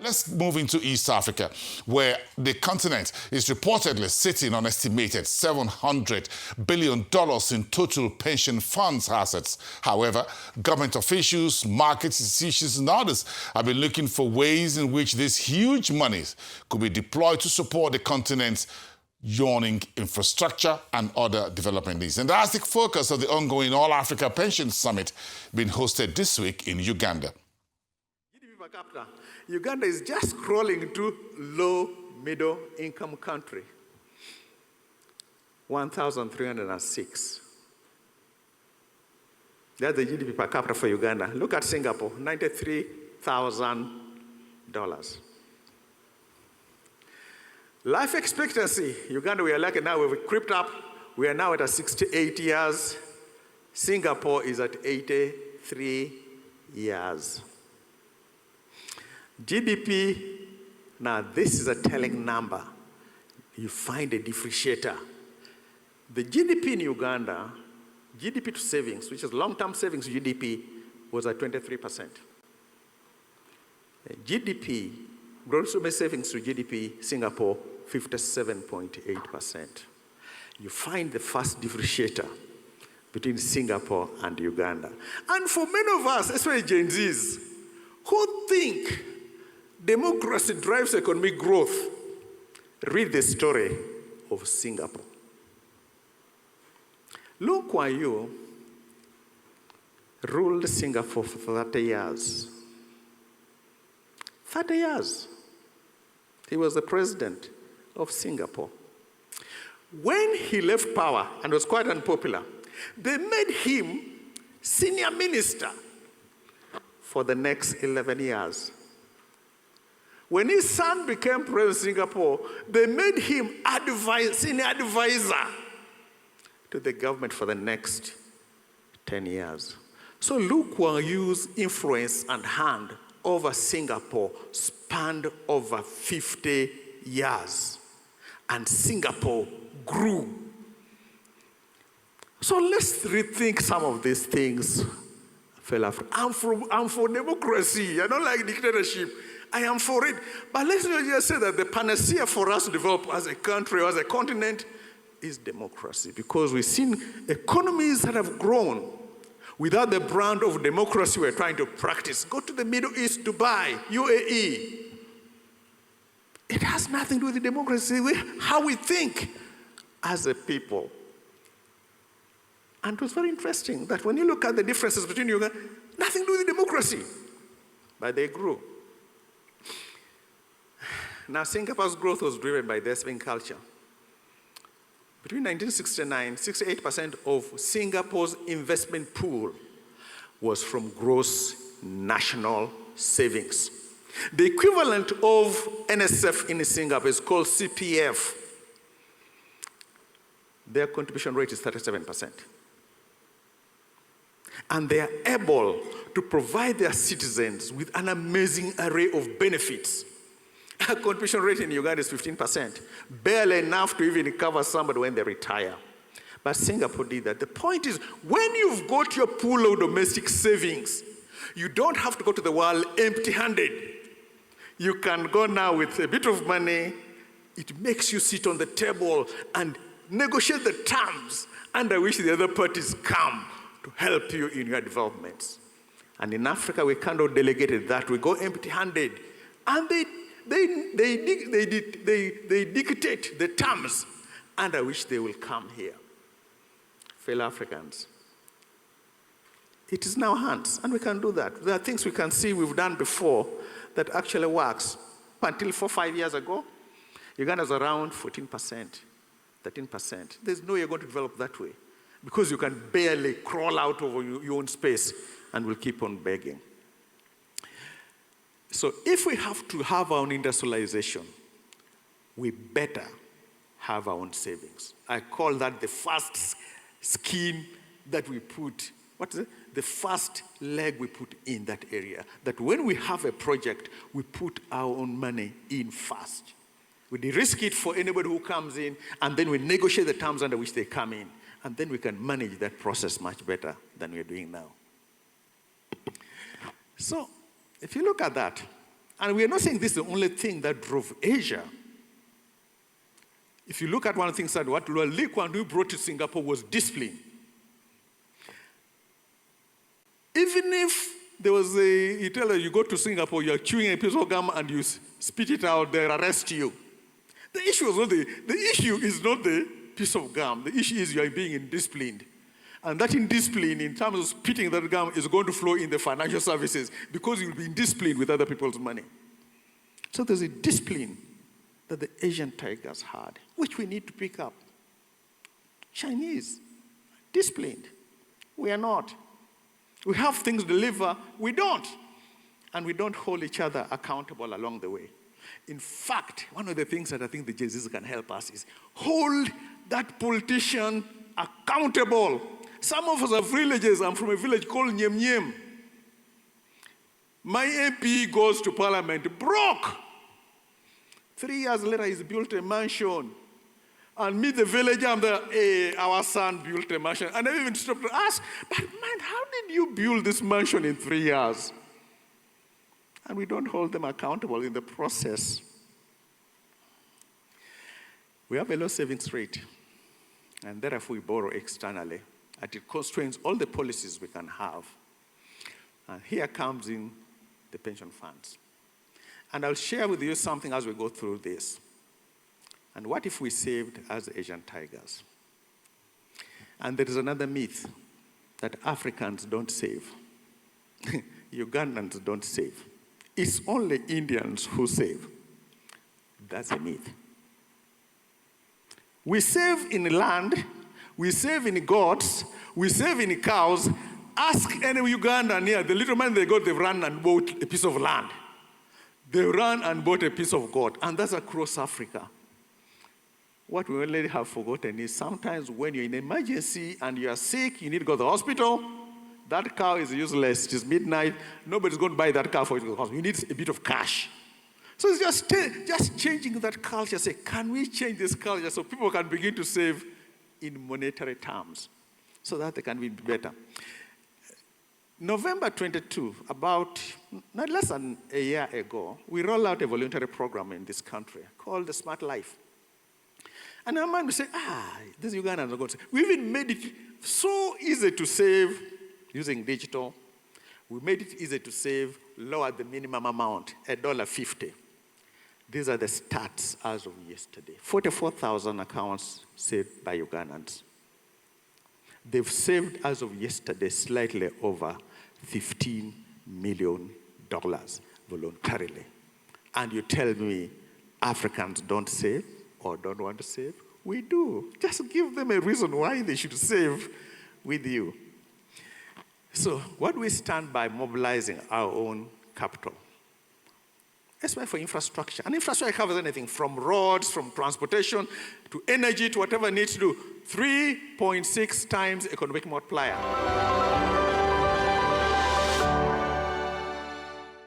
let's move into East Africa, where the continent is reportedly sitting on estimated $700 billion in total pension funds assets. However, government officials, market institutions, and others have been looking for ways in which these huge monies could be deployed to support the continent's yawning infrastructure and other development needs. And that's the focus of the ongoing All-Africa Pension Summit being hosted this week in Uganda. GDP per capita. Uganda is just crawling to low, middle income country. 1,306. That's the GDP per capita for Uganda. Look at Singapore, $93,000. Life expectancy, Uganda, we are lucky now, we've crept up. We are now at 68 years. Singapore is at 83 years. GDP, now this is a telling number. You find a differentiator. The GDP in Uganda, GDP to savings, which is long-term savings GDP, was at 23%. GDP, gross domestic savings to GDP, Singapore, 57.8%. You find the first differentiator between Singapore and Uganda. And for many of us, especially Gen Zs, who think democracy drives economic growth, read the story of Singapore. Lee Kuan Yew ruled Singapore for 30 years. 30 years. He was the president of Singapore. When he left power and was quite unpopular, they made him senior minister for the next 11 years. When his son became president of Singapore, they made him senior advisor to the government for the next 10 years. So Lee Kuan Yew's influence and hand over Singapore spanned over 50 years. And Singapore grew. So let's rethink some of these things, fellow. I'm for democracy. I don't like dictatorship. I am for it. But let's not just say that the panacea for us to develop as a country or as a continent is democracy. Because we've seen economies that have grown without the brand of democracy we're trying to practice. Go to the Middle East, Dubai, UAE. It has nothing to do with democracy, how we think as a people. And it was very interesting that when you look at the differences between Uganda, nothing to do with democracy, but they grew. Now, Singapore's growth was driven by their swing culture. Between 1969, 68% of Singapore's investment pool was from gross national savings. The equivalent of NSF in Singapore is called CPF. Their contribution rate is 37%. And they are able to provide their citizens with an amazing array of benefits. Our contribution rate in Uganda is 15%, barely enough to even cover somebody when they retire. But Singapore did that. The point is, when you've got your pool of domestic savings, you don't have to go to the world empty-handed. You can go now with a bit of money. It makes you sit on the table and negotiate the terms under which the other parties come to help you in your developments. And in Africa, we cannot delegate that. We go empty-handed. And they dictate the terms under which they will come here. Fellow Africans, it is in our hands, and we can do that. There are things we can see we've done before that actually works. Until 4-5 years ago, Uganda's around 14%, 13%. There's no way you're going to develop that way because you can barely crawl out of your own space and will keep on begging. So if we have to have our own industrialization, we better have our own savings. I call that the first skin that we put, what is it? The first leg we put in that area. That when we have a project, we put our own money in first. We de-risk it for anybody who comes in, and then we negotiate the terms under which they come in. And then we can manage that process much better than we're doing now. So, if you look at that, And we are not saying this is the only thing that drove Asia. If you look at one of the things that what Lee Kuan Yew brought to Singapore was discipline. Even if there was you tell her you go to Singapore, you're chewing a piece of gum and you spit it out, they arrest you. The issue is not the piece of gum. The issue is you are being indisciplined. And that indiscipline, in terms of spitting that gum, is going to flow in the financial services because you'll be indisciplined with other people's money. So there's a discipline that the Asian tigers had, which we need to pick up. Chinese, disciplined. We are not. We have things to deliver, we don't. And we don't hold each other accountable along the way. In fact, one of the things that I think the JZs can help us is hold that politician accountable. Some of us are villages. I'm from a village called Nyem Nyem. My MP goes to parliament broke. 3 years later, he's built a mansion. And meet the villager, I'm there, hey, our son built a mansion. And I even stopped to ask, but man, how did you build this mansion in 3 years? And we don't hold them accountable in the process. We have a low savings rate, and therefore we borrow externally, and it constrains all the policies we can have. And here comes in the pension funds. And I'll share with you something as we go through this. And what if we saved as Asian tigers? And there is another myth that Africans don't save. Ugandans don't save. It's only Indians who save. That's a myth. We save in land, we save in goats, we save in cows. Ask any Ugandan here, the little money they got, they ran and bought a piece of land. They ran and bought a piece of goat, and that's across Africa. What we already have forgotten is sometimes when you're in an emergency and you are sick, you need to go to the hospital, that cow is useless, it is midnight, nobody's going to buy that cow for you to go to the hospital. You need a bit of cash. So it's just changing that culture. Say, can we change this culture so people can begin to save in monetary terms so that they can be better? November 22, about not less than a year ago, we rolled out a voluntary program in this country called the Smart Life. And our man would say, this Ugandans are going to say, we even made it so easy to save using digital. We made it easy to save, lower the minimum amount, $1.50. These are the stats as of yesterday. 44,000 accounts saved by Ugandans. They've saved as of yesterday slightly over $15 million voluntarily. And you tell me Africans don't save or don't want to save? We do. Just give them a reason why they should save with you. So what we stand by mobilizing our own capital, especially for infrastructure. And infrastructure covers anything from roads, from transportation, to energy, to whatever it needs to do. 3.6 times economic multiplier.